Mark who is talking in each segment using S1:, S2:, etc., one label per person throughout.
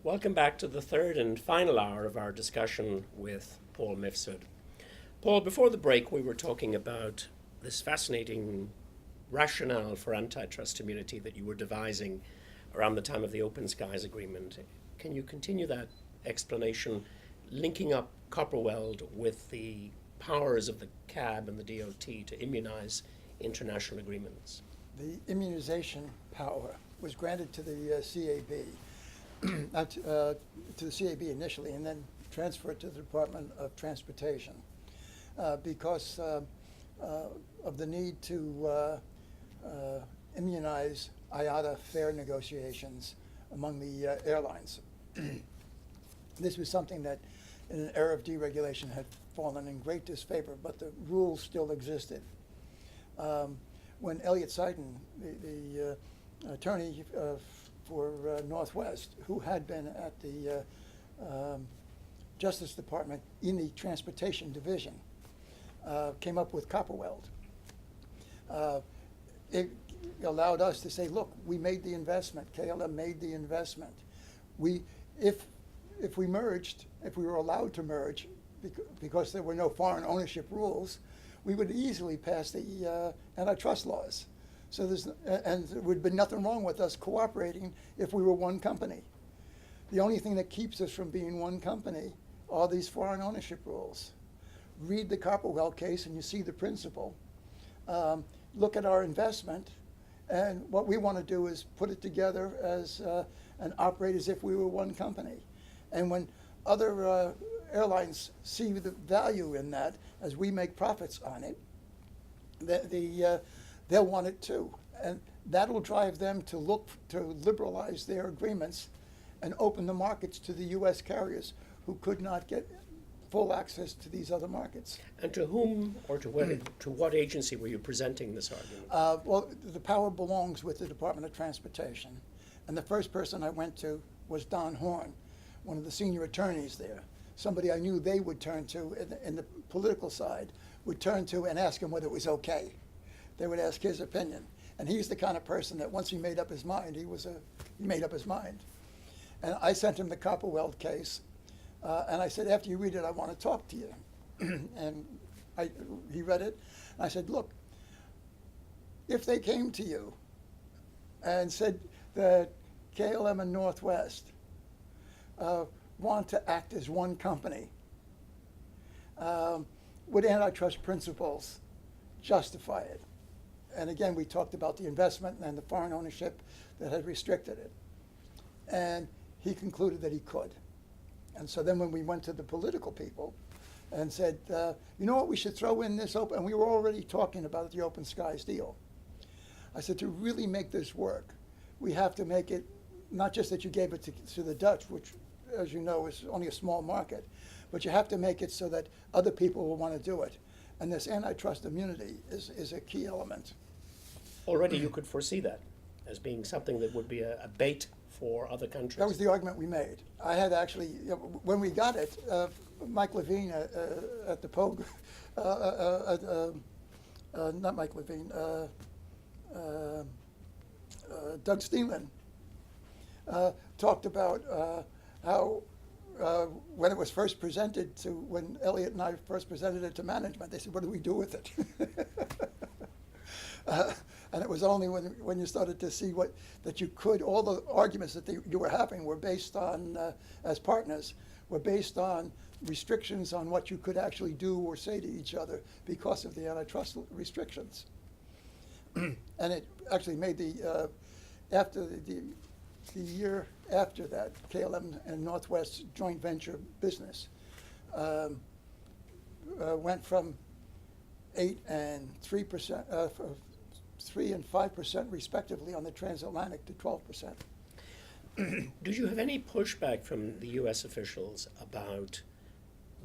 S1: Welcome back to the third and final hour of our discussion with Paul Mifsud. Paul, before the break, we were talking about this fascinating rationale for antitrust immunity that you were devising around the time of the Open Skies Agreement. Can you continue that explanation, linking up Copperweld with the powers of the CAB and the DOT to immunize international agreements?
S2: The immunization power was granted to the CAB, to the CAB initially, and then transferred to the Department of Transportation because of the need to immunize IATA fare negotiations among the airlines. This was something that, in an era of deregulation, had fallen in great disfavor, but the rules still existed. When Elliott Seiden, the attorney for Northwest, who had been at the Justice Department in the Transportation Division, came up with Copperweld, it allowed us to say, look, we made the investment, KLM made the investment. If we merged, if we were allowed to merge, because there were no foreign ownership rules, we would easily pass the antitrust laws. So and there would be nothing wrong with us cooperating if we were one company. The only thing that keeps us from being one company are these foreign ownership rules. Read the Copperweld case and you see the principle. Look at our investment, and what we want to do is put it together as and operate as if we were one company. And when other airlines see the value in that, as we make profits on it, they'll want it too. And that'll drive them to look to liberalize their agreements and open the markets to the U.S. carriers who could not get full access to these other markets.
S1: And to whom or to what agency were you presenting this argument?
S2: Well, the power belongs with the Department of Transportation. And the first person I went to was Don Horn, one of the senior attorneys there. Somebody I knew they would turn to in the political side, would turn to and ask him whether it was okay. They would ask his opinion. And he's the kind of person that once he made up his mind, he made up his mind. And I sent him the Copperweld case, and I said, after you read it, I want to talk to you. And he read it, and I said, look, if they came to you and said that KLM and Northwest want to act as one company, would antitrust principles justify it? And again, we talked about the investment and the foreign ownership that had restricted it. And he concluded that he could. And so then when we went to the political people and said, you know what, we should throw in this open, and we were already talking about the Open Skies deal. I said, to really make this work, we have to make it, not just that you gave it to the Dutch, which, as you know, is only a small market, but you have to make it so that other people will want to do it. And this antitrust immunity is a key element.
S1: Already you could foresee that as being something that would be a bait for other countries.
S2: That was the argument we made. I had actually, when we got it, Mike Levine at the Pogue, not Mike Levine, Doug Steenland talked about how when it was first presented to, when Elliott and I first presented it to management, they said, what do we do with it? And it was only when you started to see that you could, all the arguments that you were having were based on, as partners, were based on restrictions on what you could actually do or say to each other because of the antitrust restrictions. And it actually made after the year after that, KLM and Northwest's joint venture business went from 8 and 3%, 3 and 5% respectively on the transatlantic to 12%.
S1: Did you have any pushback from the U.S. officials about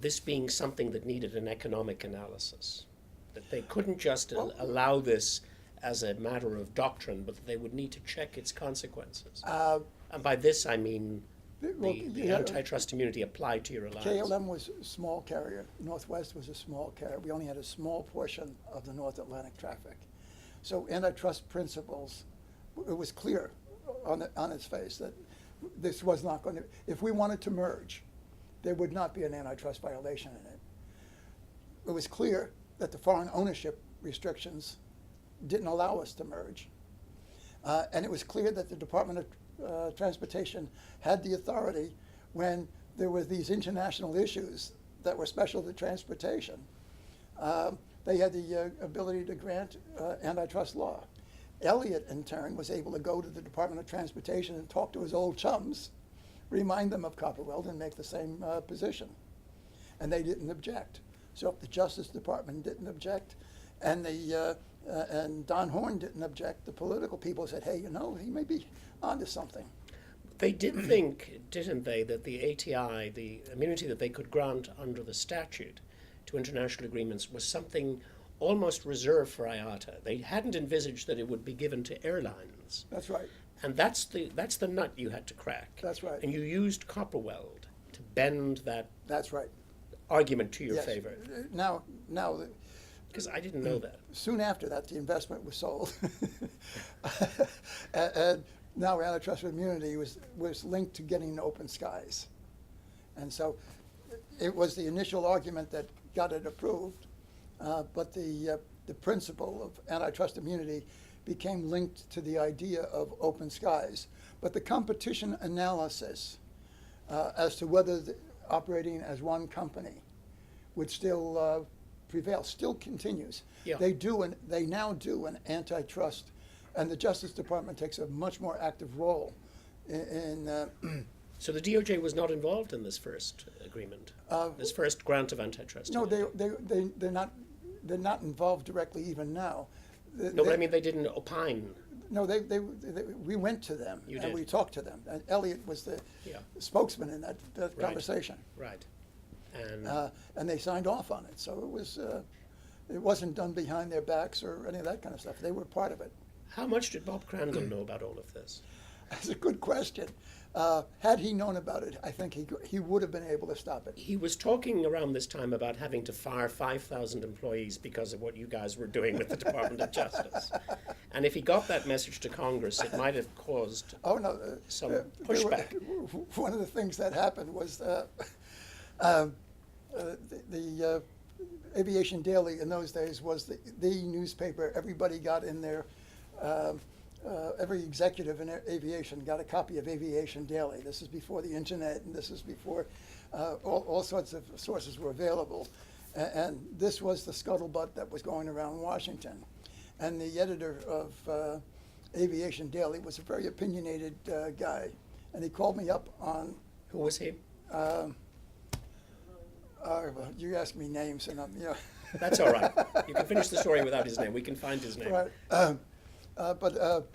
S1: this being something that needed an economic analysis? That they couldn't just allow this as a matter of doctrine, but that they would need to check its consequences? And by this I mean the antitrust immunity applied to your alliance.
S2: KLM was a small carrier. Northwest was a small carrier. We only had a small portion of the North Atlantic traffic. So antitrust principles, it was clear on its face that this was not going to, if we wanted to merge, there would not be an antitrust violation in it. It was clear that the foreign ownership restrictions didn't allow us to merge. And it was clear that the Department of Transportation had the authority when there were these international issues that were special to transportation. They had the ability to grant antitrust law. Elliott, in turn, was able to go to the Department of Transportation and talk to his old chums, remind them of Copperweld, and make the same position. And they didn't object. So if the Justice Department didn't object, and Don Horn didn't object, the political people said, hey, you know, he may be onto something.
S1: They did think, didn't they, that the ATI, the immunity that they could grant under the statute to international agreements, was something almost reserved for IATA. They hadn't envisaged that it would be given to airlines.
S2: That's right.
S1: And that's the nut you had to crack.
S2: That's right.
S1: And you used Copperweld to bend that
S2: That's right.
S1: argument to your
S2: Yes.
S1: favor.
S2: Now,
S1: Because I didn't know that.
S2: soon after that, the investment was sold. And now antitrust immunity was linked to getting open skies. And so it was the initial argument that got it approved, but the principle of antitrust immunity became linked to the idea of open skies. But the competition analysis as to whether operating as one company would still prevail still continues.
S1: Yeah.
S2: They now do an antitrust, and the Justice Department takes a much more active role in
S1: So the DOJ was not involved in this first agreement, this first grant of antitrust.
S2: no, they're not involved directly even now.
S1: No, but I mean they didn't opine.
S2: No, we went to them
S1: You
S2: and
S1: did.
S2: we talked to them. And Elliott was the
S1: Yeah.
S2: spokesman in that
S1: Right.
S2: conversation,
S1: Right. And
S2: and they signed off on it. So it wasn't done behind their backs or any of that kind of stuff. They were part of it.
S1: how much did Bob Crandall know about all of this?
S2: That's a good question. Had he known about it, I think he would have been able to stop it.
S1: He was talking around this time about having to fire 5,000 employees because of what you guys were doing with the Department of Justice. And if he got that message to Congress, it might have caused
S2: Oh no!
S1: some
S2: there
S1: pushback.
S2: One of the things that happened was the Aviation Daily in those days was the newspaper. Everybody got in there. Every executive in aviation got a copy of Aviation Daily. This is before the internet, and this is before all sorts of sources were available. And this was the scuttlebutt that was going around Washington. And the editor of Aviation Daily was a very opinionated guy. And he called me up on,
S1: Who was he?
S2: you ask me names, and
S1: That's all right. You can finish the story without his name. We can find his name.
S2: Right. But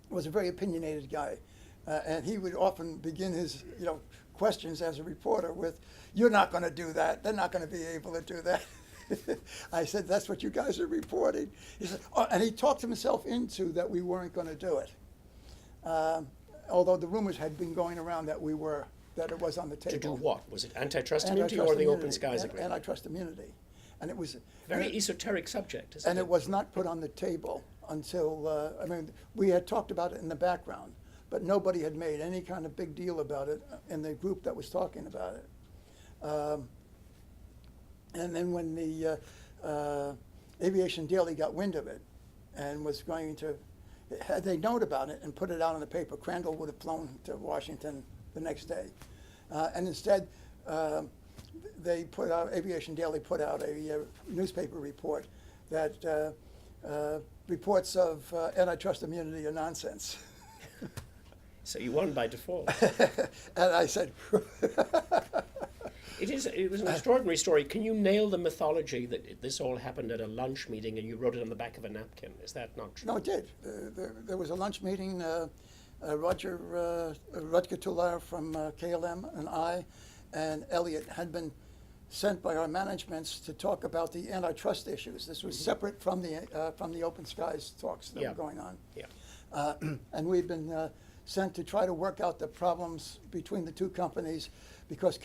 S2: was a very opinionated guy. And he would often begin his questions as a reporter with, "You're not going to do that. They're not going to be able to do that." I said, "That's what you guys are reporting." He said, "Oh," and he talked himself into that we weren't going to do it. Although the rumors had been going around that it was on the table.
S1: To do what? Was it antitrust immunity or the Open Skies Agreement?
S2: Antitrust immunity. And it was
S1: Very esoteric subject, isn't
S2: and
S1: it?
S2: it was not put on the table until, we had talked about it in the background, but nobody had made any kind of big deal about it in the group that was talking about it. And then when the Aviation Daily got wind of it and was going to, had they known about it and put it out in the paper, Crandall would have flown to Washington the next day. And instead, Aviation Daily put out a newspaper report that reports of antitrust immunity are nonsense.
S1: So you won by default.
S2: And I said,
S1: It was an extraordinary story. Can you nail the mythology that this all happened at a lunch meeting and you wrote it on the back of a napkin? Is that not true?
S2: no, it did. There was a lunch meeting. Rutger Tullar from KLM and I and Elliott had been sent by our managements to talk about the antitrust issues. This was separate from the Open Skies talks that
S1: Yeah.
S2: were going on.
S1: Yeah.
S2: And we'd been sent to try to work out the problems between the two companies because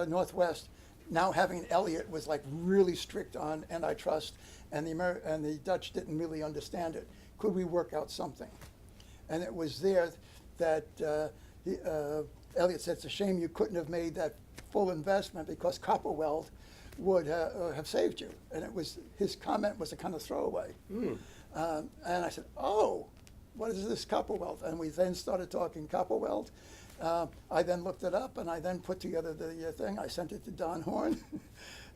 S2: Northwest, now having Elliott, was like really strict on antitrust, and the Dutch didn't really understand it. Could we work out something? And it was there that Elliott said, it's a shame you couldn't have made that full investment because Copperweld would have saved you. And his comment was a kind of throwaway. And I said, oh, what is this Copperweld? And we then started talking Copperweld. I then looked it up, and I then put together the thing. I sent it to Don Horn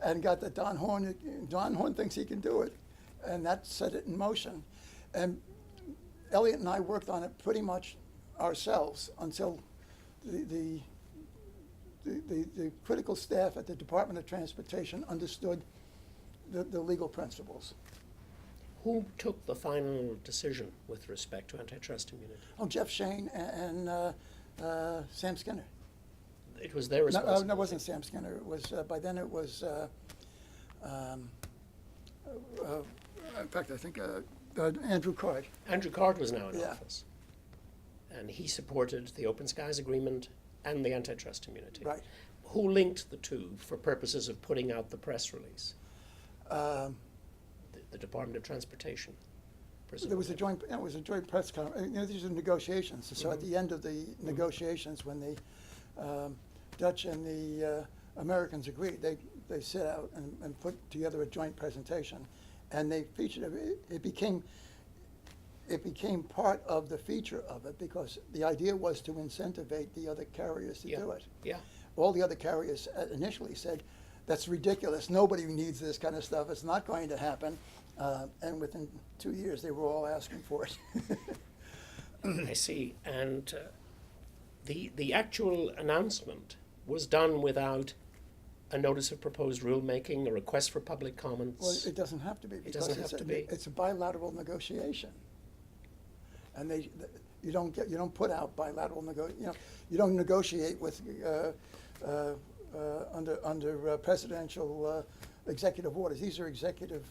S2: and got the Don Horn thinks he can do it. And that set it in motion. And Elliott and I worked on it pretty much ourselves until the critical staff at the Department of Transportation understood the legal principles.
S1: Who took the final decision with respect to antitrust immunity?
S2: Oh, Jeff Shane and Sam Skinner.
S1: It was their responsibility.
S2: No, it wasn't Sam Skinner. It was by then it was. In fact, I think Andrew Card.
S1: Andrew Card was now in
S2: Yeah.
S1: office, and he supported the Open Skies Agreement and the antitrust immunity.
S2: Right.
S1: Who linked the two for purposes of putting out the press release? The Department of Transportation.
S2: There was a joint. It was a joint press conference. These are negotiations. So at the end of the negotiations, when the Dutch and the Americans agreed, they set out and put together a joint presentation, and they featured it. It became part of the feature of it because the idea was to incentivize the other carriers to do it.
S1: Yeah.
S2: All the other carriers initially said, "That's ridiculous. Nobody needs this kind of stuff. It's not going to happen." And within 2 years, they were all asking for it.
S1: I see. And the actual announcement was done without a notice of proposed rulemaking, a request for public comments.
S2: Well, it doesn't have to be because
S1: doesn't have to be.
S2: It's a bilateral negotiation, and you don't put out bilateral you don't negotiate with under presidential executive orders. These are executive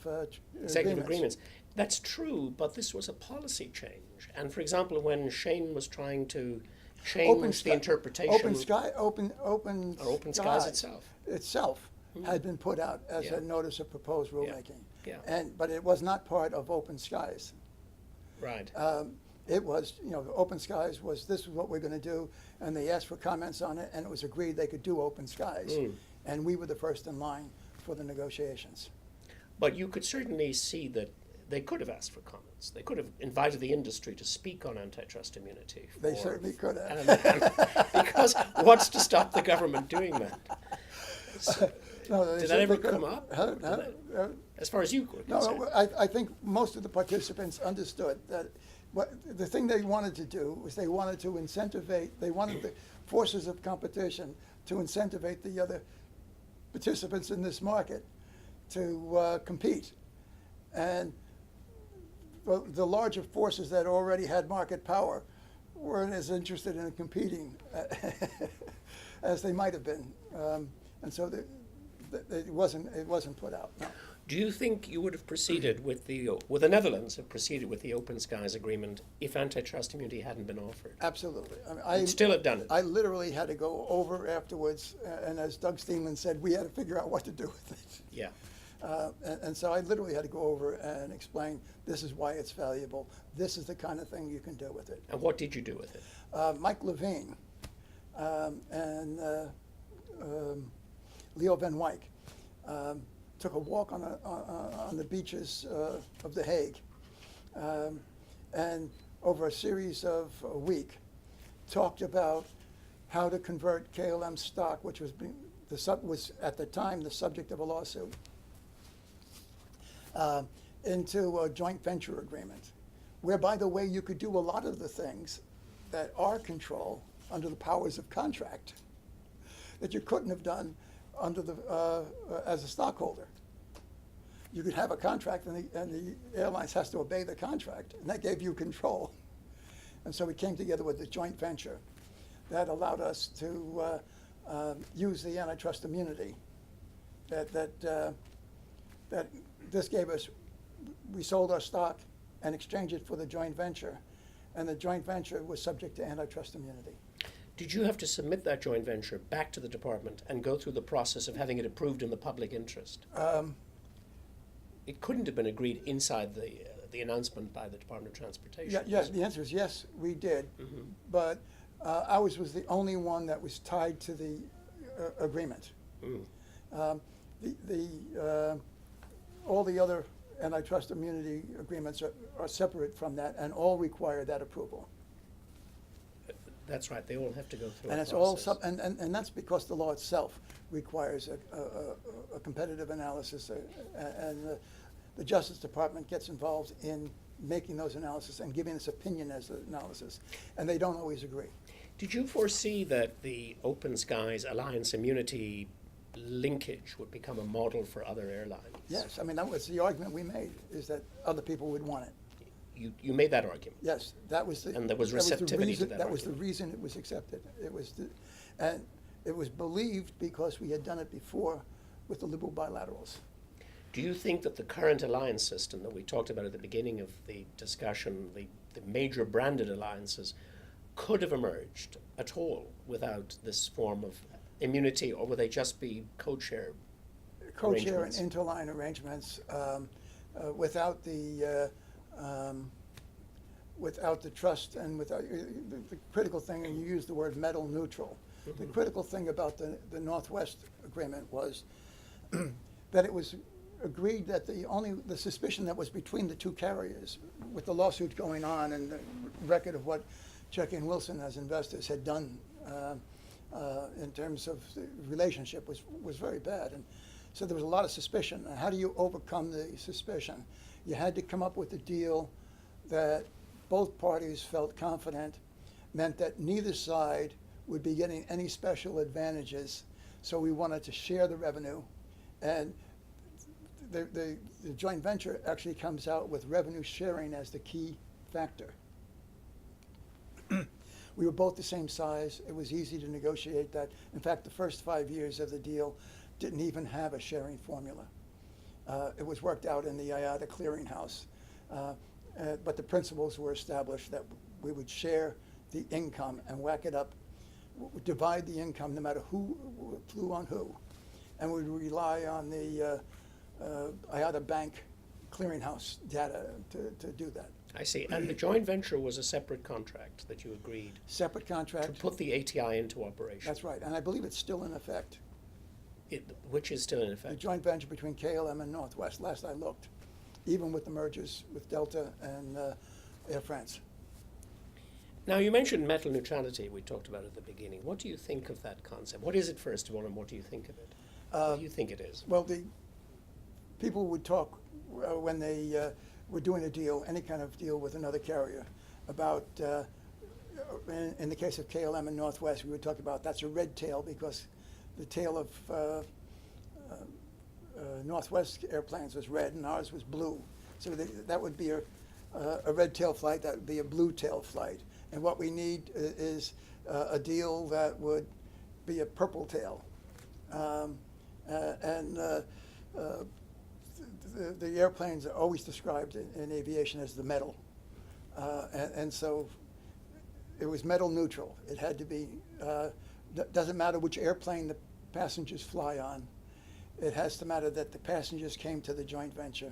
S1: agreements. That's true, but this was a policy change. And for example, when Shane was trying to change the interpretation,
S2: Open
S1: Skies
S2: itself had been put out as
S1: Yeah.
S2: a notice of proposed rulemaking.
S1: Yeah.
S2: But it was not part of Open Skies.
S1: right?
S2: It was, Open Skies was, this is what we're going to do, and they asked for comments on it, and it was agreed they could do Open Skies. And we were the first in line for the negotiations.
S1: But you could certainly see that they could have asked for comments. They could have invited the industry to speak on antitrust immunity.
S2: They certainly could have.
S1: Because what's to stop the government doing that? So,
S2: No,
S1: did that ever come up? As far as you were concerned?
S2: No, I think most of the participants understood that the thing they wanted to do was they wanted the forces of competition to incentivize the other participants in this market to compete. And the larger forces that already had market power weren't as interested in competing as they might have been. And so it wasn't put out. No.
S1: Do you think you would have proceeded with the Netherlands have proceeded with the Open Skies Agreement if antitrust immunity hadn't been offered?
S2: Absolutely. I
S1: You'd still have done it.
S2: I literally had to go over afterwards, and as Doug Steenman said, we had to figure out what to do with it.
S1: Yeah.
S2: And so I literally had to go over and explain, this is why it's valuable. This is the kind of thing you can do with it.
S1: And what did you do with it?
S2: Mike Levine and Leo Van Wyk took a walk on the beaches of The Hague, and over a series of a week, talked about how to convert KLM stock, which was at the time the subject of a lawsuit, into a joint venture agreement, where, by the way, you could do a lot of the things that are controlled under the powers of contract that you couldn't have done under as a stockholder. You could have a contract, and the airlines has to obey the contract, and that gave you control. And so we came together with a joint venture that allowed us to use the antitrust immunity that this gave us. We sold our stock and exchanged it for the joint venture, and the joint venture was subject to antitrust immunity.
S1: Did you have to submit that joint venture back to the department and go through the process of having it approved in the public interest? It couldn't have been agreed inside the announcement by the Department of Transportation.
S2: Yes, the answer is yes, we did.
S1: Mm-hmm.
S2: But Ours was the only one that was tied to the agreement.
S1: Mm.
S2: Um, all the other antitrust immunity agreements are separate from that and all require that approval.
S1: That's right. They all have to go through
S2: And
S1: a
S2: it's all
S1: process.
S2: and that's because the law itself requires a competitive analysis, and the Justice Department gets involved in making those analysis and giving its opinion as an analysis, and they don't always agree.
S1: Did you foresee that the Open Skies Alliance immunity linkage would become a model for other airlines?
S2: Yes, I mean, that was the argument we made, is that other people would want it.
S1: You made that argument.
S2: Yes, that was the.
S1: And there was
S2: that the
S1: receptivity to
S2: reason-
S1: that
S2: That was the
S1: argument.
S2: reason it was accepted. And it was believed because we had done it before with the liberal bilaterals.
S1: Do you think that the current alliance system that we talked about at the beginning of the discussion, the major branded alliances, could have emerged at all without this form of immunity, or would they just be co-chair
S2: Co-chair and
S1: arrangements?
S2: interline arrangements, without the trust and without, the critical thing, and you used the word metal neutral. The critical thing about the Northwest agreement was that it was agreed that the suspicion that was between the two carriers, with the lawsuit going on and the record of what Checky and Wilson as investors had done in terms of the relationship was very bad. And so there was a lot of suspicion. And how do you overcome the suspicion? You had to come up with a deal that both parties felt confident meant that neither side would be getting any special advantages. So we wanted to share the revenue. And the joint venture actually comes out with revenue sharing as the key factor. We were both the same size. It was easy to negotiate that. In fact, the first 5 years of the deal didn't even have a sharing formula. It was worked out in the IATA clearinghouse. But the principles were established that we would share the income and whack it up, divide the income no matter who flew on who. And we would rely on the IATA bank clearinghouse data to do that.
S1: I see. And the joint venture was a separate contract that you agreed
S2: Separate
S1: to
S2: contract.
S1: put the ATI into operation.
S2: That's right. And I believe it's still in effect.
S1: Which is still in
S2: The
S1: effect.
S2: joint venture between KLM and Northwest, last I looked, even with the mergers with Delta and Air France.
S1: Now, you mentioned metal neutrality we talked about at the beginning. What do you think of that concept? What is it, first of all, and what do you think of it? What do you think it is?
S2: Well, the people would talk when they were doing a deal, any kind of deal with another carrier, about, in the case of KLM and Northwest, we would talk about that's a red tail because the tail of Northwest airplanes was red and ours was blue. So that would be a red tail flight, that would be a blue tail flight. And what we need is a deal that would be a purple tail. The airplanes are always described in aviation as the metal. And so it was metal neutral. It had to be, doesn't matter which airplane the passengers fly on. It has to matter that the passengers came to the joint venture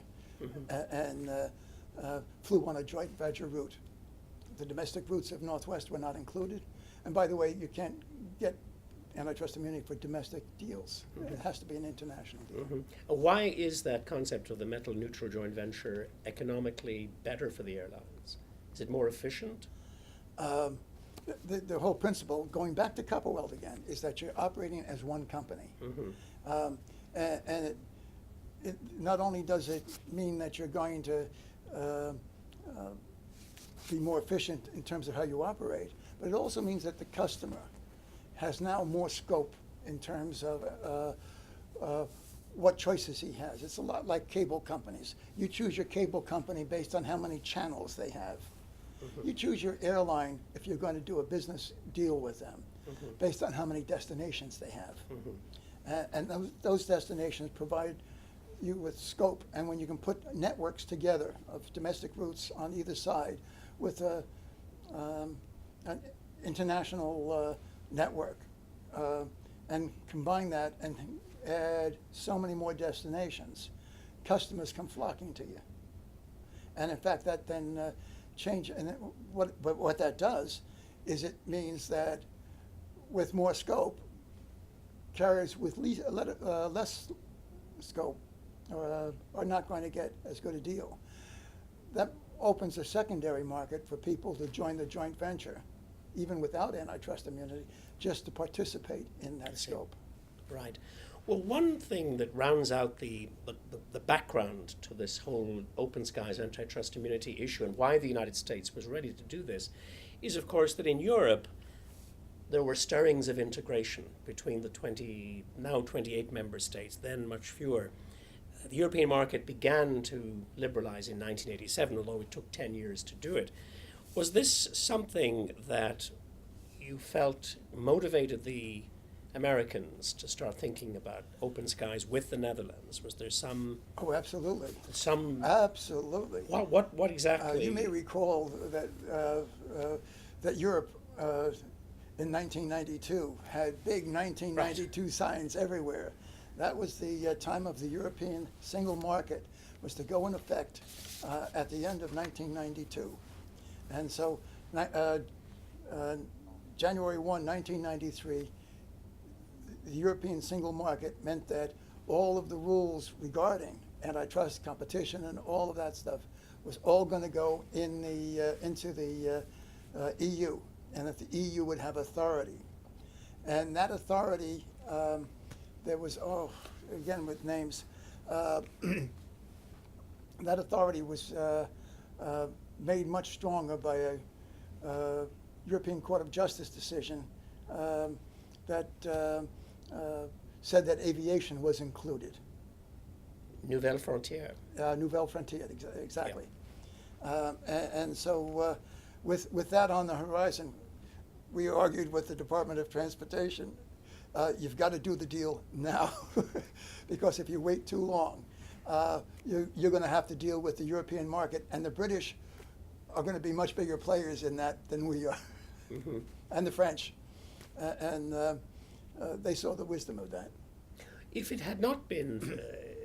S2: and flew on a joint venture route. The domestic routes of Northwest were not included. And by the way, you can't get antitrust immunity for domestic deals. It has to be an international deal.
S1: Why is that concept of the metal neutral joint venture economically better for the airlines? Is it more efficient?
S2: The whole principle, going back to Copperweld again, is that you're operating as one company. And it not only does it mean that you're going to be more efficient in terms of how you operate, but it also means that the customer has now more scope in terms of what choices he has. It's a lot like cable companies. You choose your cable company based on how many channels they have. You choose your airline if you're going to do a business deal with them based on how many destinations they have. And those destinations provide you with scope. And when you can put networks together of domestic routes on either side with an international network and combine that and add so many more destinations, customers come flocking to you. And in fact, that then what that does is it means that with more scope, carriers with less scope are not going to get as good a deal. That opens a secondary market for people to join the joint venture, even without antitrust immunity, just to participate in that scope.
S1: Right. Well, one thing that rounds out the background to this whole open skies antitrust immunity issue and why the United States was ready to do this is, of course, that in Europe there were stirrings of integration between the now 28 member states, then much fewer. The European market began to liberalize in 1987, although it took 10 years to do it. Was this something that you felt motivated the Americans to start thinking about open skies with the Netherlands? Was there some?
S2: Oh, absolutely.
S1: Some.
S2: Absolutely.
S1: What exactly?
S2: You may recall that that Europe in 1992 had big 1992
S1: Right.
S2: signs everywhere. That was the time of the European single market, was to go in effect at the end of 1992. And so January 1, 1993, the European single market meant that all of the rules regarding antitrust, competition, and all of that stuff was all going to go in into the EU, and that the EU would have authority. And that authority, there was, again with names, that authority was made much stronger by a European Court of Justice decision that said that aviation was included.
S1: Nouvelle Frontière.
S2: Nouvelle Frontière, exactly. And so with that on the horizon, we argued with the Department of Transportation, you've got to do the deal now, because if you wait too long, you're going to have to deal with the European market, and the British are going to be much bigger players in that than we are,
S1: Mm-hmm.
S2: and the French. And they saw the wisdom of that.
S1: If it had not been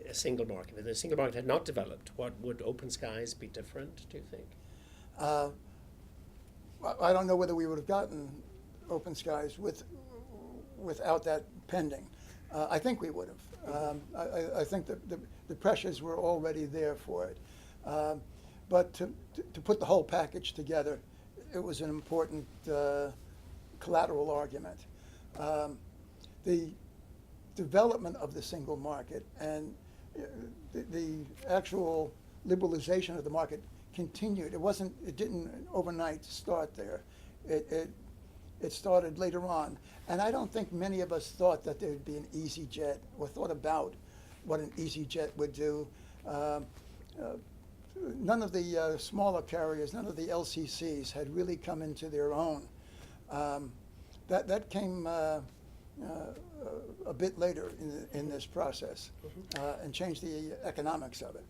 S1: a single market, if the single market had not developed, what would open skies be different, do you think?
S2: I don't know whether we would have gotten open skies without that pending. I think we would have. I think that the pressures were already there for it. But to put the whole package together, it was an important collateral argument. The development of the single market and the actual liberalization of the market continued. It didn't overnight start there. It started later on. And I don't think many of us thought that there would be an easy jet or thought about what an easy jet would do. None of the smaller carriers, none of the LCCs had really come into their own. That came a bit later in this process, and changed the economics of it.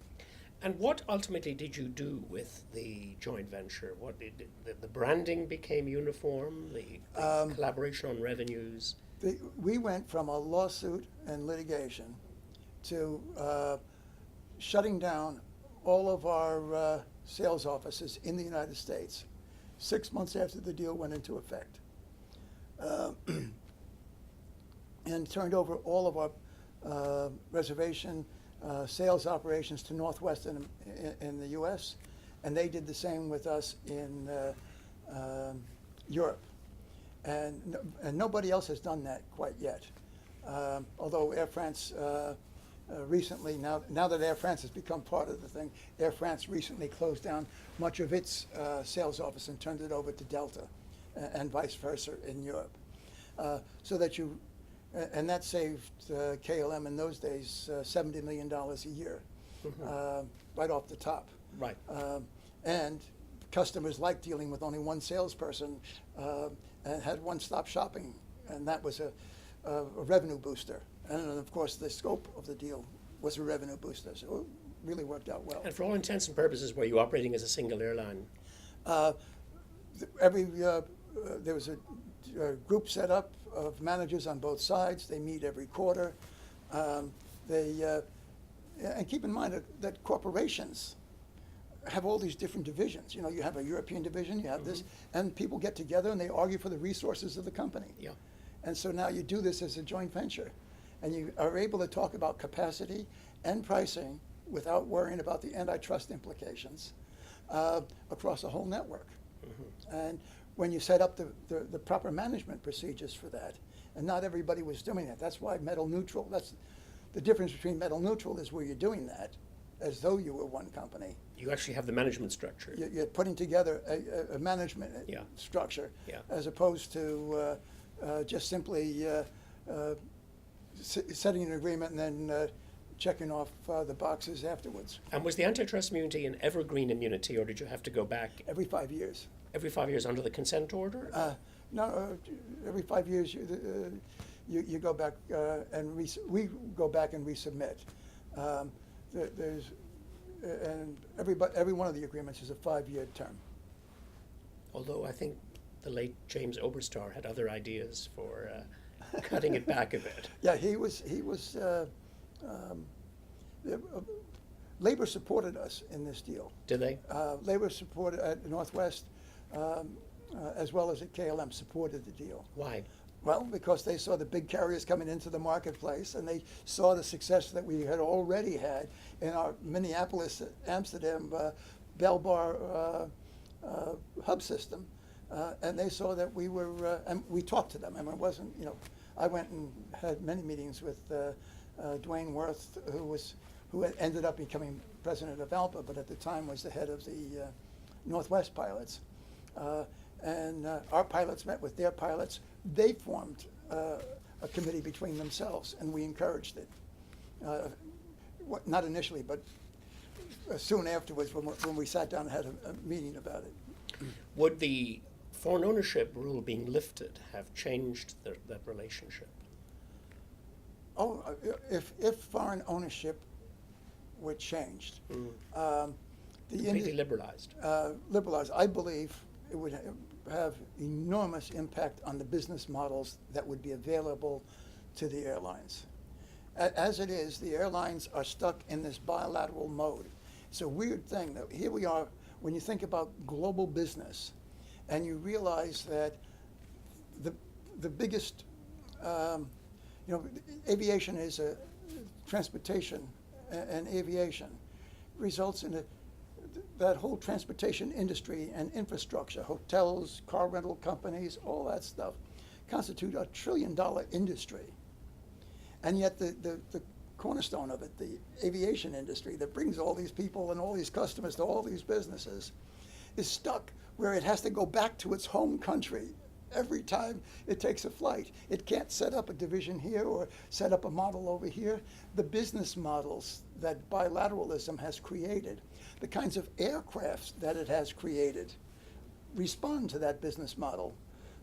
S1: And what ultimately did you do with the joint venture? What the branding became uniform, the collaboration on revenues?
S2: We went from a lawsuit and litigation to shutting down all of our sales offices in the United States 6 months after the deal went into effect, and turned over all of our reservation sales operations to Northwestern in the U.S., and they did the same with us in Europe. And nobody else has done that quite yet. Although Air France recently, now that Air France has become part of the thing, Air France recently closed down much of its sales office and turned it over to Delta, and vice versa in Europe. So that and that saved KLM in those days $70 million a year, right off the top.
S1: Right.
S2: And customers liked dealing with only one salesperson, and had one-stop shopping, and that was a revenue booster. And of course, the scope of the deal was a revenue booster, so it really worked out well.
S1: And for all intents and purposes, were you operating as a single airline?
S2: There was a group set up of managers on both sides. They meet every quarter. And keep in mind that corporations have all these different divisions. You know, you have a European division, you have this, and people get together and they argue for the resources of the company.
S1: Yeah.
S2: And so now you do this as a joint venture, and you are able to talk about capacity and pricing without worrying about the antitrust implications across a whole network. And when you set up the proper management procedures for that, and not everybody was doing it. That's why metal neutral, that's the difference between metal neutral is where you're doing that as though you were one company.
S1: You actually have the management structure.
S2: You're putting together a management structure as opposed to just simply setting an agreement and then checking off the boxes afterwards.
S1: And was the antitrust immunity an evergreen immunity, or did you have to go back
S2: Every 5 years.
S1: every 5 years under the consent order?
S2: No, every 5 years you go back and we go back and resubmit. And every one of the agreements is a 5-year term.
S1: Although I think the late James Oberstar had other ideas for cutting it back a bit.
S2: Yeah, he was. Labor supported us in this deal.
S1: Did they?
S2: Labor supported at Northwest, as well as at KLM, supported the deal.
S1: Why?
S2: Well, because they saw the big carriers coming into the marketplace, and they saw the success that we had already had in our Minneapolis, Amsterdam, Belbar hub system, and they saw that we were, and we talked to them. I mean, it wasn't, you know, I went and had many meetings with Dwayne Worth, who had ended up becoming president of ALPA, but at the time was the head of the Northwest pilots. And our pilots met with their pilots. They formed a committee between themselves, and we encouraged it. Not initially, but soon afterwards when we sat down and had a meeting about it.
S1: Would the foreign ownership rule being lifted have changed that relationship?
S2: Oh, if foreign ownership were changed,
S1: Completely liberalized.
S2: Liberalized, I believe it would have enormous impact on the business models that would be available to the airlines. As it is, the airlines are stuck in this bilateral mode. It's a weird thing that here we are, when you think about global business, and you realize that the biggest, aviation is a transportation, and aviation results in that whole transportation industry and infrastructure, hotels, car rental companies, all that stuff, constitute $1 trillion industry. And yet the cornerstone of it, the aviation industry that brings all these people and all these customers to all these businesses, is stuck where it has to go back to its home country every time it takes a flight. It can't set up a division here or set up a model over here. The business models that bilateralism has created, the kinds of aircrafts that it has created, respond to that business model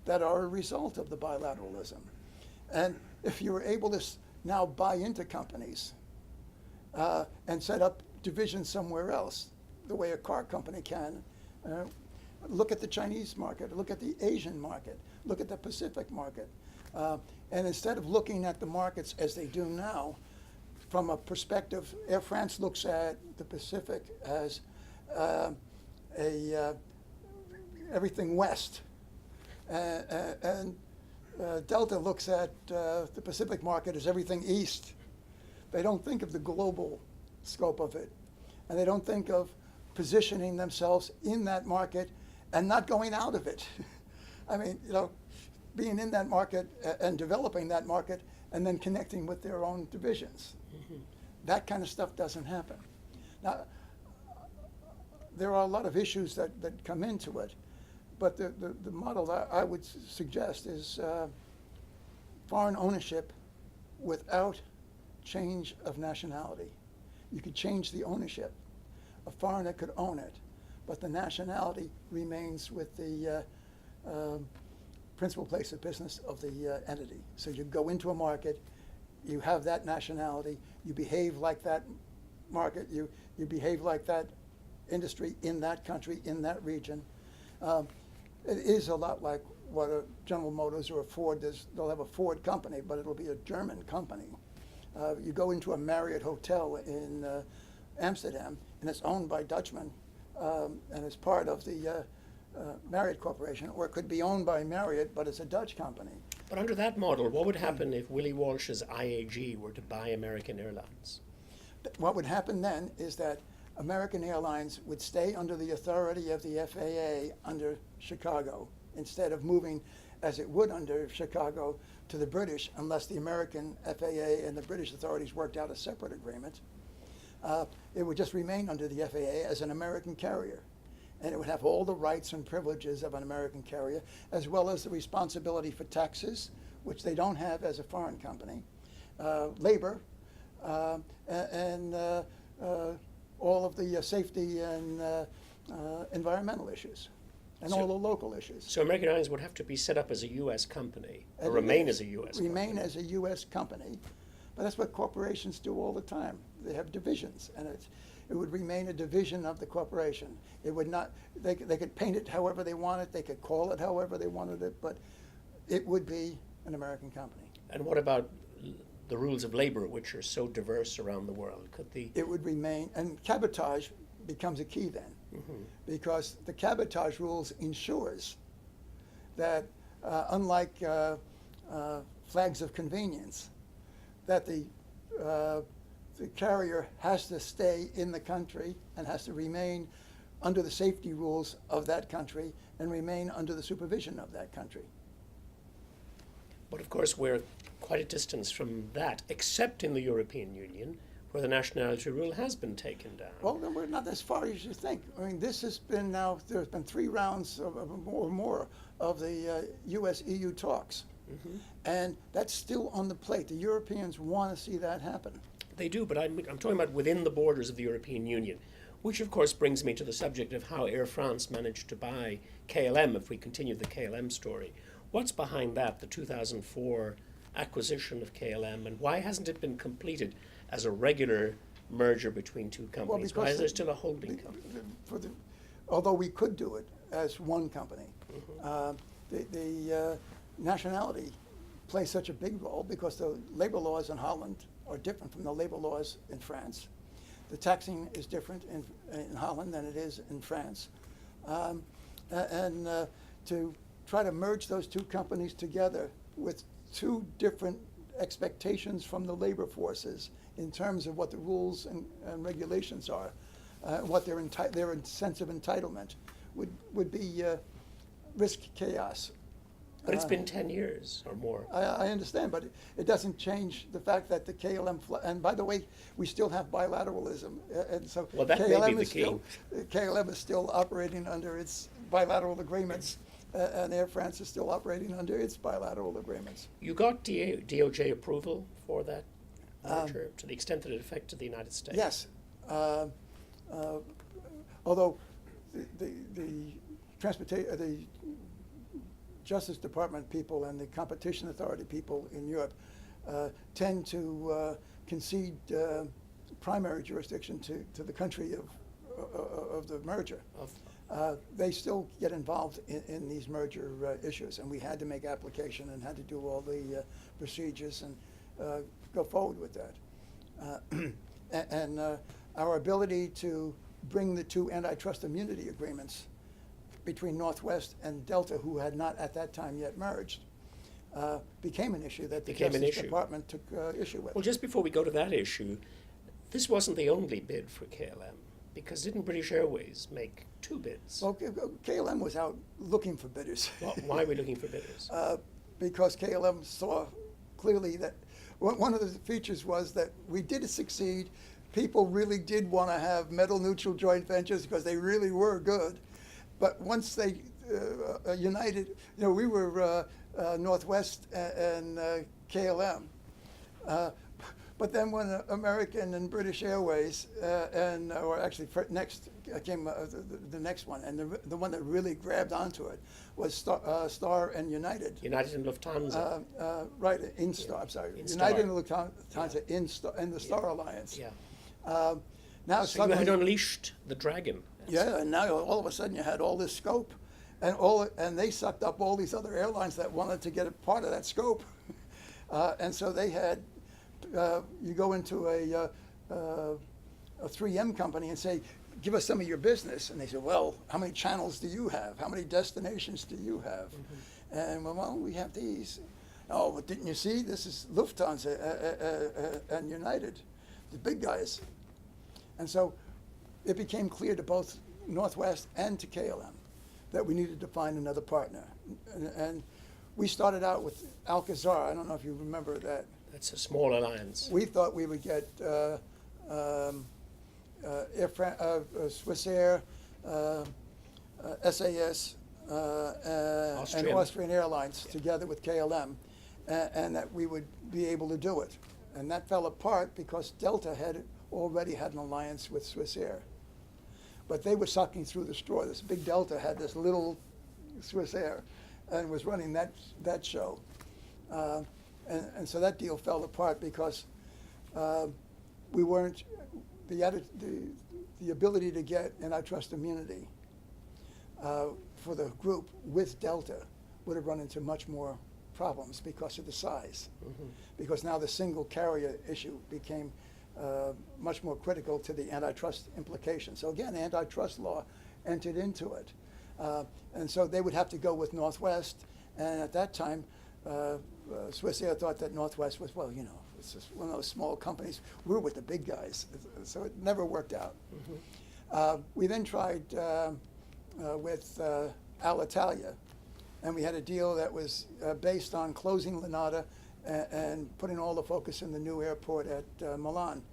S2: that are a result of the bilateralism. And if you were able to now buy into companies and set up divisions somewhere else, the way a car company can, look at the Chinese market, look at the Asian market, look at the Pacific market. And instead of looking at the markets as they do now, from a perspective, Air France looks at the Pacific as everything west. And Delta looks at the Pacific market as everything east. They don't think of the global scope of it. And they don't think of positioning themselves in that market and not going out of it. I mean, being in that market and developing that market and then connecting with their own divisions. Mm-hmm. That kind of stuff doesn't happen. Now, there are a lot of issues that come into it, but the model that I would suggest is foreign ownership without change of nationality. You could change the ownership. A foreigner could own it, but the nationality remains with the principal place of business of the entity. So you go into a market, you have that nationality, you behave like that market, you behave like that industry in that country, in that region. It is a lot like what a General Motors or a Ford does. They'll have a Ford company, but it'll be a German company. You go into a Marriott hotel in Amsterdam, and it's owned by Dutchmen. and is part of the Marriott Corporation, or it could be owned by Marriott, but it's a Dutch company.
S1: But under that model, what would happen if Willie Walsh's IAG were to buy American Airlines?
S2: What would happen then is that American Airlines would stay under the authority of the FAA under Chicago, instead of moving, as it would under Chicago, to the British, unless the American FAA and the British authorities worked out a separate agreement. It would just remain under the FAA as an American carrier. And it would have all the rights and privileges of an American carrier, as well as the responsibility for taxes, which they don't have as a foreign company, labor, and all of the safety and environmental issues, and all the local issues.
S1: So American Airlines would have to be set up as a U.S. company, or remain as a U.S. company.
S2: Remain as a U.S. company. But that's what corporations do all the time. They have divisions, and it would remain a division of the corporation. It would not, they could paint it however they want it, they could call it however they wanted it, but it would be an American company.
S1: And what about the rules of labor, which are so diverse around the world?
S2: It would remain, and cabotage becomes a key then, because the cabotage rules ensures that, unlike flags of convenience, that the carrier has to stay in the country and has to remain under the safety rules of that country and remain under the supervision of that country.
S1: But of course, we're quite a distance from that, except in the European Union, where the nationality rule has been taken down.
S2: Well, we're not as far as you think. I mean, this has been now, there's been 3 rounds or more of the US-EU talks. And that's still on the plate. The Europeans want to see that happen.
S1: They do, but I'm talking about within the borders of the European Union, which of course brings me to the subject of how Air France managed to buy KLM, if we continue the KLM story. What's behind that, the 2004 acquisition of KLM, and why hasn't it been completed as a regular merger between two companies? Why is there still a holding company?
S2: Although we could do it as one company, the nationality plays such a big role because the labor laws in Holland are different from the labor laws in France. The taxing is different in Holland than it is in France. To try to merge those two companies together with 2 different expectations from the labor forces in terms of what the rules and regulations are, what their sense of entitlement would be risk chaos.
S1: But it's been 10 years or more.
S2: I understand, but it doesn't change the fact that the KLM, and by the way, we still have bilateralism. And so
S1: well, that
S2: KLM
S1: may be the
S2: is
S1: key.
S2: KLM is still operating under its bilateral agreements, and Air France is still operating under its bilateral agreements.
S1: You got DOJ approval for that merger to the extent that it affected the United States?
S2: Yes. Although the Justice Department people and the Competition Authority people in Europe tend to concede primary jurisdiction to the country of the merger. They still get involved in these merger issues, and we had to make application and had to do all the procedures and go forward with that. And our ability to bring the 2 antitrust immunity agreements between Northwest and Delta, who had not at that time yet merged, became an issue that the Justice Department took issue with.
S1: Well, just before we go to that issue, this wasn't the only bid for KLM, because didn't British Airways make 2 bids?
S2: Well, KLM was out looking for bidders.
S1: Well, why are we looking for bidders?
S2: Because KLM saw clearly that one of the features was that we did succeed. People really did want to have metal neutral joint ventures because they really were good. But once they united, we were Northwest and KLM. But then when American and British Airways, or actually next came the next one, and the one that really grabbed onto it was Star and United.
S1: United and Lufthansa.
S2: Right, Instar, I'm sorry. United and Lufthansa in the Star Alliance.
S1: Yeah.
S2: Now
S1: so you had unleashed the dragon.
S2: Yeah, and now all of a sudden you had all this scope, and they sucked up all these other airlines that wanted to get a part of that scope, and so they had. You go into a 3M company and say, give us some of your business. And they said, well, how many channels do you have? How many destinations do you have? And well, we have these. Oh, but didn't you see? This is Lufthansa and United, the big guys. And so it became clear to both Northwest and to KLM that we needed to find another partner. And we started out with Alcazar. I don't know if you remember that.
S1: That's a small alliance.
S2: We thought we would get Swissair, SAS, and Austrian Airlines together with KLM, and that we would be able to do it. And that fell apart because Delta had already had an alliance with Swissair. But they were sucking through the straw. This big Delta had this little Swissair and was running that show. And so that deal fell apart because we weren't, the ability to get antitrust immunity for the group with Delta would have run into much more problems because of the size. Because now the single carrier issue became much more critical to the antitrust implications. So again, antitrust law entered into it. And so they would have to go with Northwest. And at that time, Swissair thought that Northwest was, well, it's just one of those small companies. We're with the big guys. So it never worked out. We then tried with Alitalia, and we had a deal that was based on closing Linate and putting all the focus in the new airport at Milan.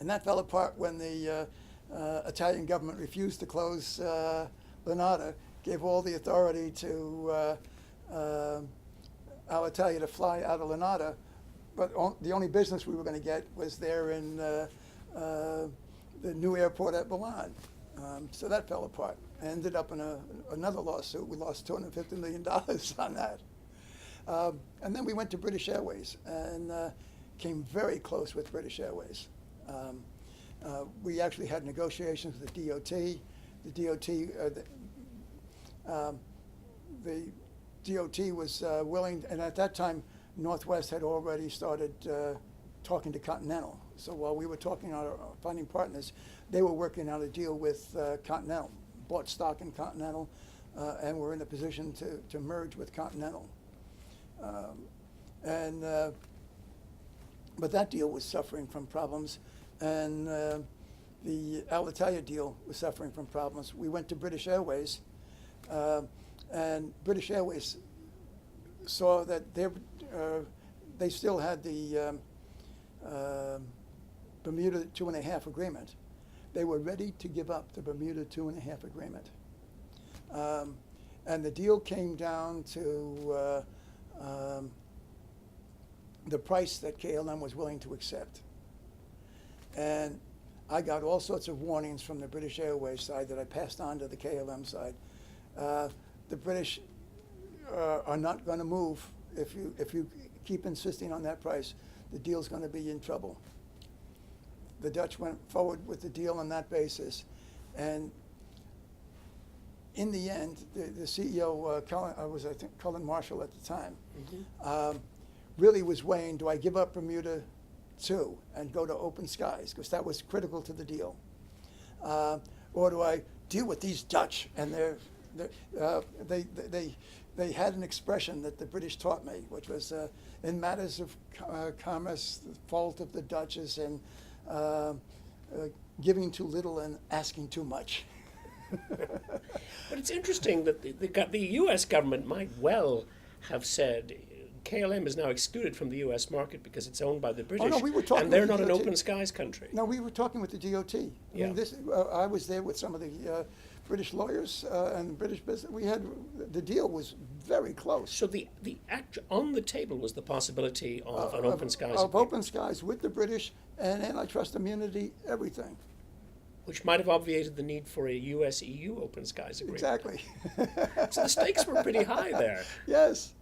S2: And that fell apart when the Italian government refused to close Linate, gave all the authority to Alitalia to fly out of Linate, but the only business we were going to get was there in the new airport at Milan. So that fell apart. Ended up in another lawsuit. We lost $250 million on that. And then we went to British Airways and came very close with British Airways. We actually had negotiations with the DOT. The DOT was willing, and at that time, Northwest had already started talking to Continental. So while we were talking on our finding partners, they were working out a deal with Continental, bought stock in Continental, and were in a position to merge with Continental. But that deal was suffering from problems, and the Alitalia deal was suffering from problems. We went to British Airways, and British Airways saw that they still had the Bermuda 2.5 agreement. They were ready to give up the Bermuda 2.5 agreement. And the deal came down to the price that KLM was willing to accept. And I got all sorts of warnings from the British Airways side that I passed on to the KLM side. The British are not going to move if you keep insisting on that price. The deal's going to be in trouble. The Dutch went forward with the deal on that basis, and in the end, the CEO, Colin Marshall at the time, really was weighing, do I give up Bermuda too and go to open skies, because that was critical to the deal, or do I deal with these Dutch? And they had an expression that the British taught me, which was in matters of commerce, the fault of the Dutch is in giving too little and asking too much.
S1: But it's interesting that the U.S. government might well have said KLM is now excluded from the U.S. market because it's owned by the British,
S2: Oh, no, we were talking
S1: and they're
S2: with
S1: not
S2: the
S1: an
S2: DOT.
S1: open skies country.
S2: No, we were talking with the DOT.
S1: Yeah.
S2: I mean, I was there with some of the British lawyers and British business. The deal was very close.
S1: So the act on the table was the possibility of an open skies
S2: Of
S1: agreement,
S2: open skies with the British and antitrust immunity, everything.
S1: which might have obviated the need for a U.S.-EU open skies agreement.
S2: Exactly.
S1: So the stakes were pretty high there.
S2: Yes.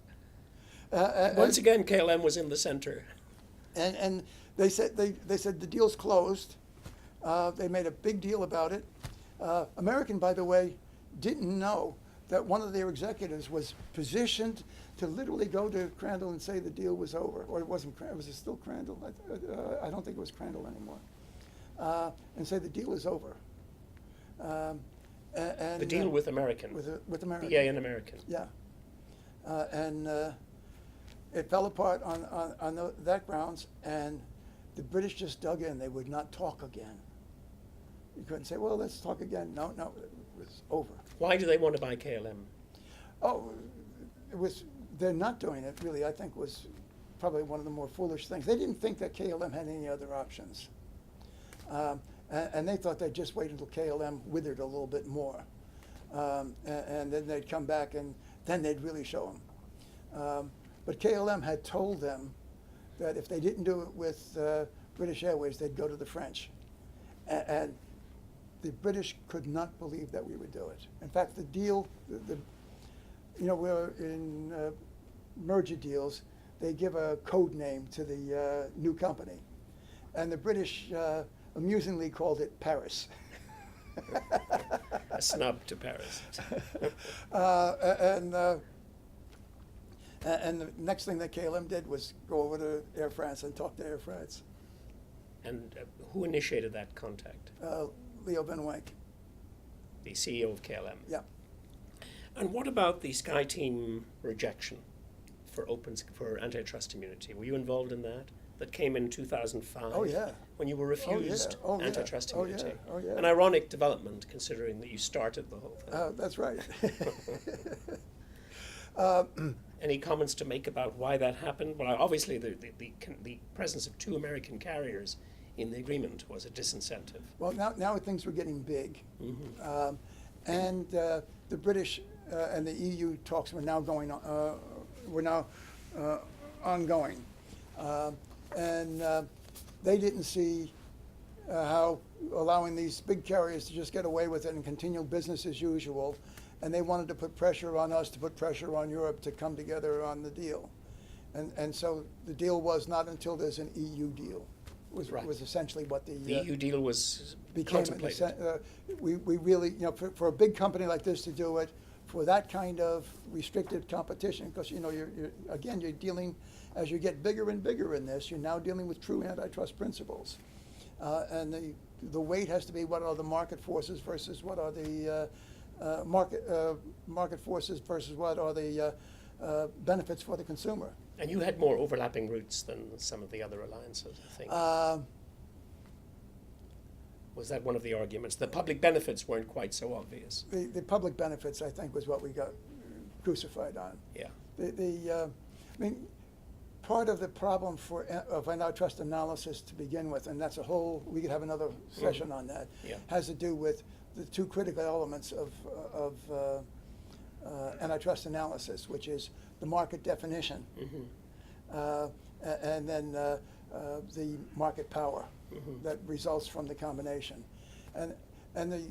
S1: Once again, KLM was in the center.
S2: And they said the deal's closed. They made a big deal about it. American, by the way, didn't know that one of their executives was positioned to literally go to Crandall and say the deal was over. Or it wasn't Crandall. Was it still Crandall? I don't think it was Crandall anymore. and say the deal is over. And
S1: The deal with American.
S2: with America.
S1: BA and American.
S2: Yeah, and it fell apart on that grounds, and the British just dug in. They would not talk again. You couldn't say, well, let's talk again. No, it was over.
S1: Why do they want to buy KLM?
S2: Oh, they're not doing it, really, I think was probably one of the more foolish things. They didn't think that KLM had any other options. And they thought they'd just wait until KLM withered a little bit more. And then they'd come back and then they'd really show them. But KLM had told them that if they didn't do it with British Airways, they'd go to the French. And the British could not believe that we would do it. In fact, the deal, we're in merger deals, they give a code name to the new company. And the British amusingly called it Paris.
S1: A snub to Paris.
S2: And the next thing that KLM did was go over to Air France and talk to Air France.
S1: And who initiated that contact?
S2: Leo Van Wyk.
S1: The CEO of KLM.
S2: Yeah.
S1: And what about the SkyTeam rejection for antitrust immunity? Were you involved in that? That came in 2005.
S2: Oh yeah.
S1: When you were refused antitrust immunity.
S2: Oh yeah.
S1: An ironic development, considering that you started the whole thing.
S2: That's right.
S1: Any comments to make about why that happened? Well, obviously the presence of two American carriers in the agreement was a disincentive.
S2: Well, now things were getting big.
S1: Mm-hmm.
S2: And the British and the EU talks were now going on, ongoing. And they didn't see how allowing these big carriers to just get away with it and continue business as usual. And they wanted to put pressure on us, to put pressure on Europe to come together on the deal. And so the deal was not until there's an EU deal. Was essentially what the
S1: EU deal was
S2: became.
S1: contemplated.
S2: We really, for a big company like this to do it, for that kind of restricted competition, because you're dealing, as you get bigger and bigger in this, you're now dealing with true antitrust principles, and the weight has to be what are the market forces versus what are the market forces versus what are the benefits for the consumer.
S1: And you had more overlapping routes than some of the other alliances, I think. Was that one of the arguments? The public benefits weren't quite so obvious.
S2: The public benefits, I think, was what we got crucified on.
S1: Yeah.
S2: Part of the problem of antitrust analysis to begin with, and that's we could have another session on that, has to do with the two critical elements of antitrust analysis, which is the market definition, and then the market power that results from the combination. And the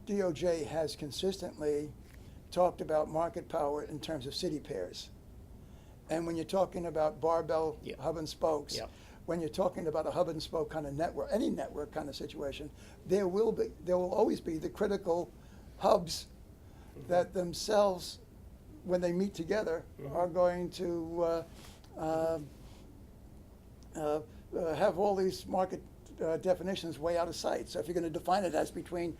S2: DOJ has consistently talked about market power in terms of city pairs. And when you're talking about barbell hub and spokes, when you're talking about a hub and spoke kind of network, any network kind of situation, there will always be the critical hubs that themselves, when they meet together, are going to have all these market definitions way out of sight. So if you're going to define it as between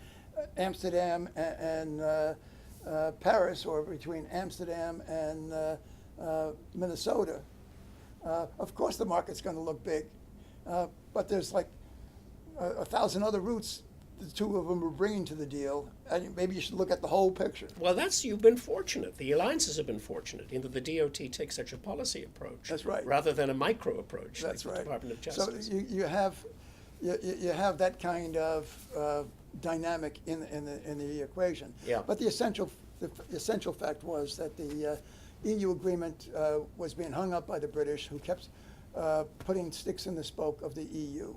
S2: Amsterdam and Paris, or between Amsterdam and Minnesota, of course the market's going to look big, but there's like 1,000 other routes the two of them are bringing to the deal, and maybe you should look at the whole picture.
S1: Well, you've been fortunate. The alliances have been fortunate in that the DOT takes such a policy approach.
S2: That's right.
S1: Rather than a micro approach.
S2: That's
S1: like
S2: right.
S1: The Department of Justice.
S2: So you have that kind of dynamic in the equation.
S1: Yeah.
S2: But the essential fact was that the EU agreement was being hung up by the British, who kept putting sticks in the spoke of the EU,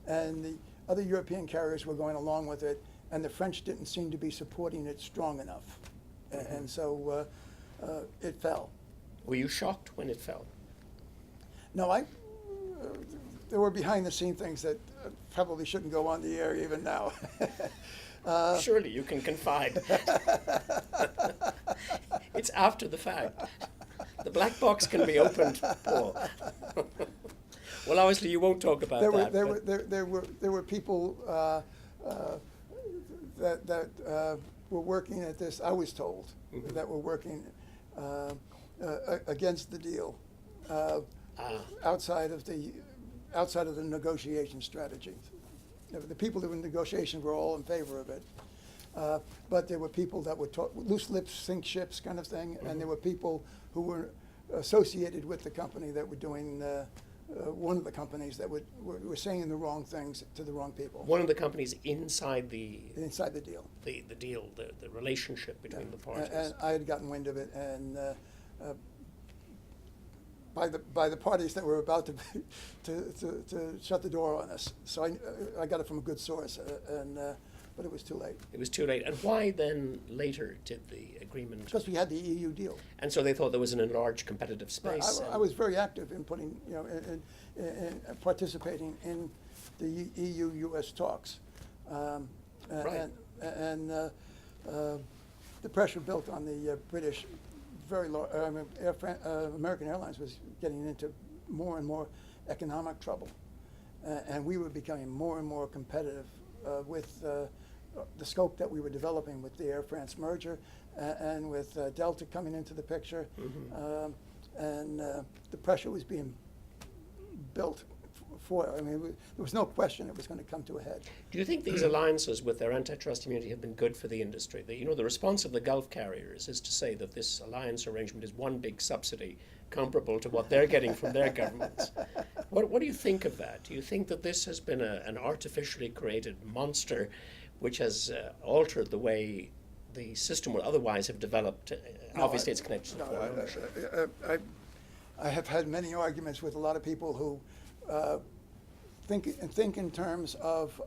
S2: and the other European carriers were going along with it, and the French didn't seem to be supporting it strong enough, and so it fell.
S1: Were you shocked when it fell?
S2: No, there were behind-the-scene things that probably shouldn't go on the air even now.
S1: Surely you can confide. It's after the fact. The black box can be opened, Paul. Well, obviously you won't talk about that.
S2: There were people that were working at this. I was told that were working against the deal, outside of the negotiation strategy. The people that were in negotiations were all in favor of it. But there were people that would talk, loose lips sink ships kind of thing, and there were people who were associated with the company that were doing, one of the companies that were saying the wrong things to the wrong people.
S1: One of the companies inside the
S2: deal.
S1: The deal, the relationship between the parties.
S2: And I had gotten wind of it, and by the parties that were about to shut the door on us. So I got it from a good source, but it was too late.
S1: It was too late. And why then later did the agreement?
S2: Because we had the EU deal.
S1: And so they thought there was an enlarged competitive space.
S2: I was very active in putting, in participating in the EU-US talks.
S1: Right.
S2: And the pressure built on the British, American Airlines was getting into more and more economic trouble. And we were becoming more and more competitive with the scope that we were developing with the Air France merger and with Delta coming into the picture. And the pressure was being built for it. I mean, there was no question it was going to come to a head.
S1: Do you think these alliances with their antitrust immunity have been good for the industry? The response of the Gulf carriers is to say that this alliance arrangement is one big subsidy comparable to what they're getting from their governments. What do you think of that? Do you think that this has been an artificially created monster which has altered the way the system would otherwise have developed? Obviously, it's connected to foreign ownership.
S2: I have had many arguments with a lot of people who think in terms of,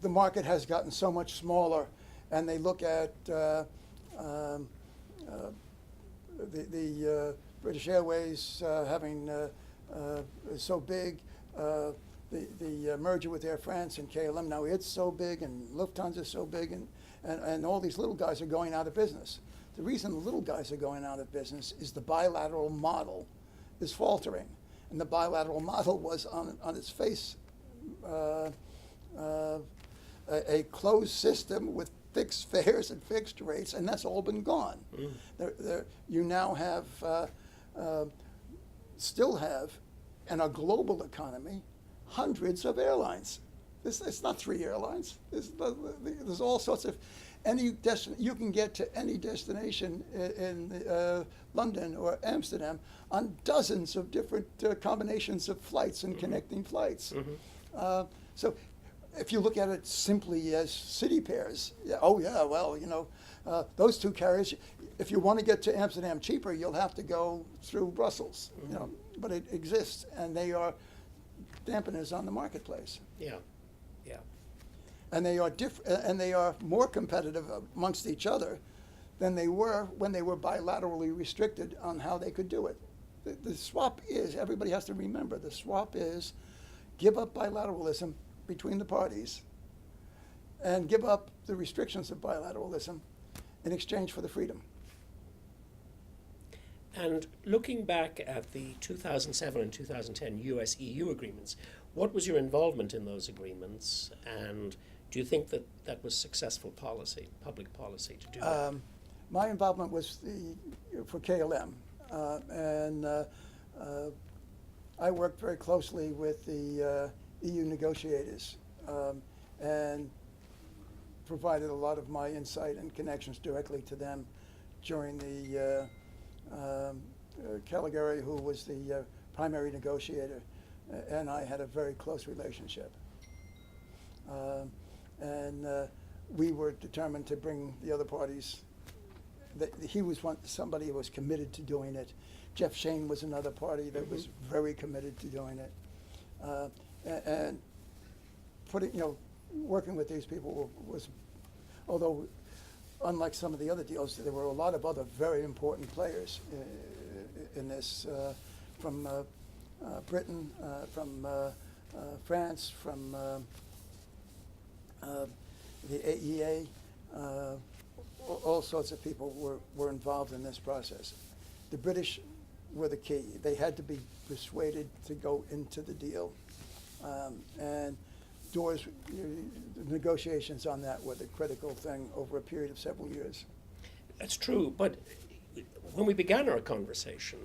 S2: the market has gotten so much smaller, and they look at the British Airways having so big, the merger with Air France and KLM, now it's so big, and Lufthansa is so big, and all these little guys are going out of business. The reason the little guys are going out of business is the bilateral model is faltering. And the bilateral model was on its face a closed system with fixed fares and fixed rates, and that's all been gone. You now have, still have, in a global economy, hundreds of airlines. It's not 3 airlines. There's all sorts of, you can get to any destination in London or Amsterdam on dozens of different combinations of flights and connecting flights. So if you look at it simply as city pairs, those two carriers, if you want to get to Amsterdam cheaper, you'll have to go through Brussels. But it exists, and they are dampeners on the marketplace.
S1: Yeah.
S2: And they are and they are more competitive amongst each other than they were when they were bilaterally restricted on how they could do it. The swap is, everybody has to remember, the swap is give up bilateralism between the parties and give up the restrictions of bilateralism in exchange for the freedom.
S1: And looking back at the 2007 and 2010 US-EU agreements, what was your involvement in those agreements, and do you think that that was successful policy, public policy, to do that?
S2: My involvement was for KLM, and I worked very closely with the EU negotiators and provided a lot of my insight and connections directly to them during the Caligari, who was the primary negotiator, and I had a very close relationship. And we were determined to bring the other parties. He was somebody who was committed to doing it. Jeff Shane was another party that was very committed to doing it. And working with these people was, although unlike some of the other deals, there were a lot of other very important players in this, from Britain, from France, from the AEA. All sorts of people were involved in this process. The British were the key. They had to be persuaded to go into the deal. And doors, the negotiations on that were the critical thing over a period of several years.
S1: That's true, but when we began our conversation,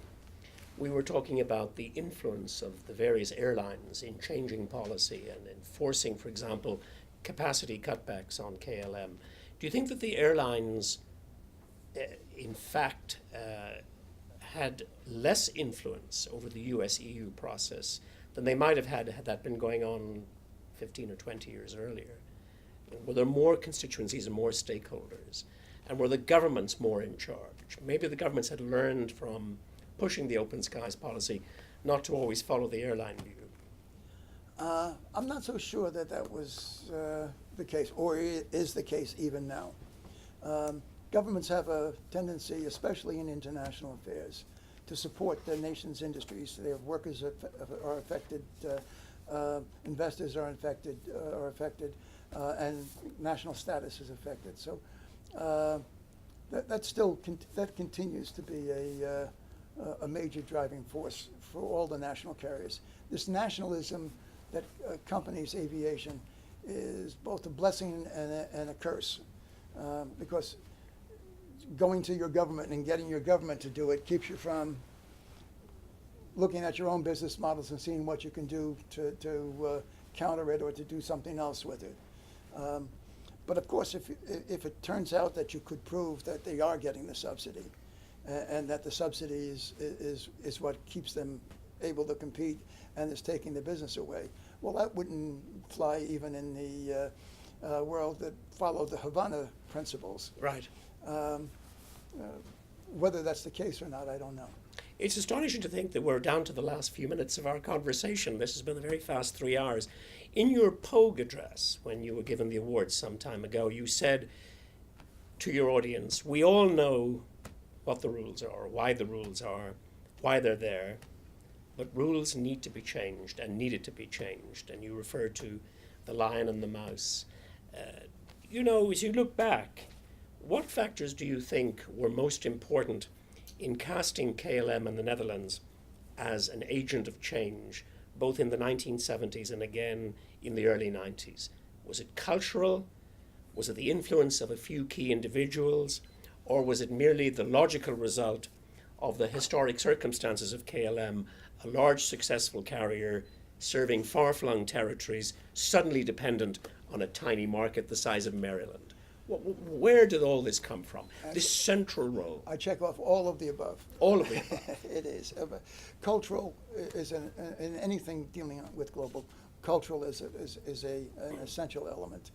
S1: we were talking about the influence of the various airlines in changing policy and enforcing, for example, capacity cutbacks on KLM. Do you think that the airlines, in fact, had less influence over the US-EU process than they might have had that been going on 15 or 20 years earlier? Were there more constituencies and more stakeholders? And were the governments more in charge? Maybe the governments had learned from pushing the open skies policy not to always follow the airline view.
S2: I'm not so sure that that was the case, or is the case even now. Governments have a tendency, especially in international affairs, to support their nation's industries. Their workers are affected, investors are affected, and national status is affected. So that continues to be a major driving force for all the national carriers. This nationalism that accompanies aviation is both a blessing and a curse, because going to your government and getting your government to do it keeps you from looking at your own business models and seeing what you can do to counter it or to do something else with it. But of course, if it turns out that you could prove that they are getting the subsidy, and that the subsidy is what keeps them able to compete and is taking the business away, well, that wouldn't fly even in the world that followed the Havana principles.
S1: Right.
S2: Whether that's the case or not, I don't know.
S1: It's astonishing to think that we're down to the last few minutes of our conversation. This has been a very fast 3 hours. In your Pogue address, when you were given the awards some time ago, you said to your audience, we all know what the rules are, why the rules are, why they're there, but rules need to be changed and needed to be changed. And you referred to the lion and the mouse. As you look back, what factors do you think were most important in casting KLM in the Netherlands as an agent of change, both in the 1970s and again in the early 90s? Was it cultural? Was it the influence of a few key individuals? Or was it merely the logical result of the historic circumstances of KLM, a large successful carrier serving far-flung territories, suddenly dependent on a tiny market the size of Maryland? Where did all this come from, this central role?
S2: I check off all of the above.
S1: All of the above.
S2: It is. Cultural is in anything dealing with global. Cultural is an essential element.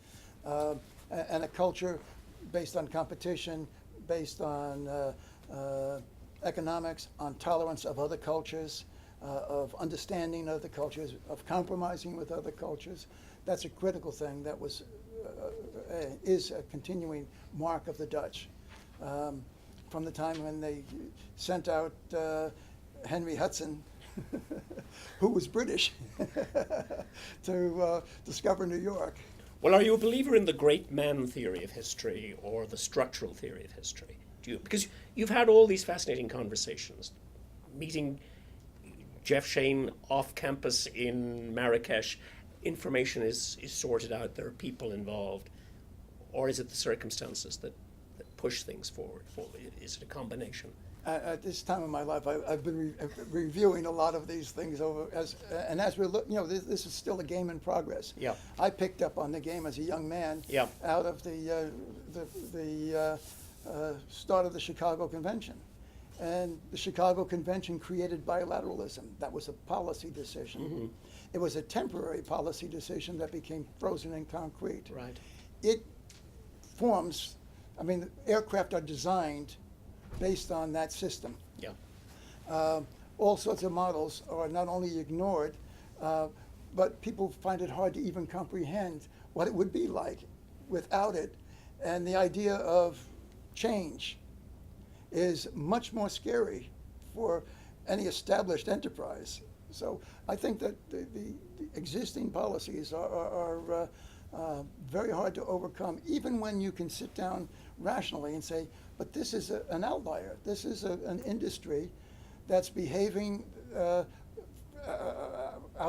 S2: And a culture based on competition, based on economics, on tolerance of other cultures, of understanding other cultures, of compromising with other cultures. That's a critical thing that is a continuing mark of the Dutch. From the time when they sent out Henry Hudson, who was British, to discover New York.
S1: Well, are you a believer in the great man theory of history or the structural theory of history? Because you've had all these fascinating conversations, meeting Jeff Shane off campus in Marrakesh. Information is sorted out, there are people involved. Or is it the circumstances that push things forward? Is it a combination?
S2: At this time in my life, I've been reviewing a lot of these things as we're looking, this is still a game in progress.
S1: Yeah.
S2: I picked up on the game as a young man out of the start of the Chicago Convention. And the Chicago Convention created bilateralism. That was a policy decision. Mm-hmm. It was a temporary policy decision that became frozen in concrete.
S1: Right.
S2: It forms, aircraft are designed based on that system.
S1: Yeah.
S2: All sorts of models are not only ignored, but people find it hard to even comprehend what it would be like without it. And the idea of change is much more scary for any established enterprise. So I think that the existing policies are very hard to overcome, even when you can sit down rationally and say, but this is an outlier. This is an industry that's behaving out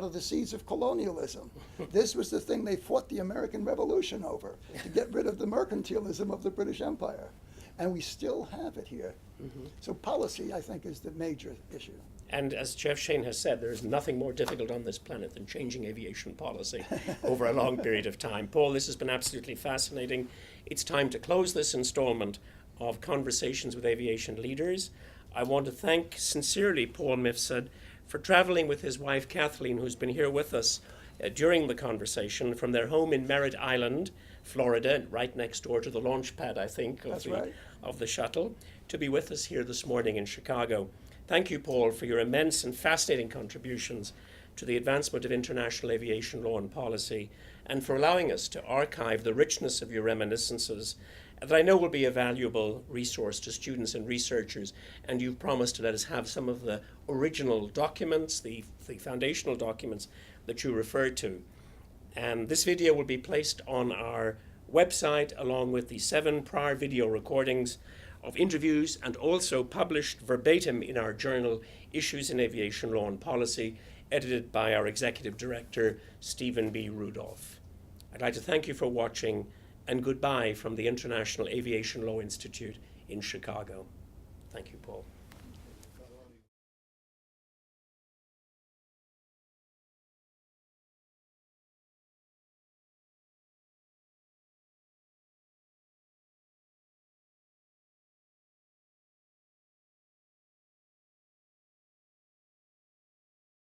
S2: of the seeds of colonialism. This was the thing they fought the American Revolution over, to get rid of the mercantilism of the British Empire. And we still have it here. So policy, I think, is the major issue.
S1: And as Jeff Shane has said, there is nothing more difficult on this planet than changing aviation policy over a long period of time. Paul, this has been absolutely fascinating. It's time to close this installment of Conversations with Aviation Leaders. I want to thank sincerely Paul Mifsud for traveling with his wife Kathleen, who's been here with us during the conversation from their home in Merritt Island, Florida, right next door to the launch pad, I think, of the shuttle, to be with us here this morning in Chicago. Thank you, Paul, for your immense and fascinating contributions to the advancement of international aviation law and policy, and for allowing us to archive the richness of your reminiscences that I know will be a valuable resource to students and researchers. And you've promised to let us have some of the original documents, the foundational documents that you referred to. And this video will be placed on our website along with the 7 prior video recordings of interviews, and also published verbatim in our journal, Issues in Aviation Law and Policy, edited by our Executive Director, Stephen B. Rudolph. I'd like to thank you for watching, and goodbye from the International Aviation Law Institute in Chicago. Thank you, Paul.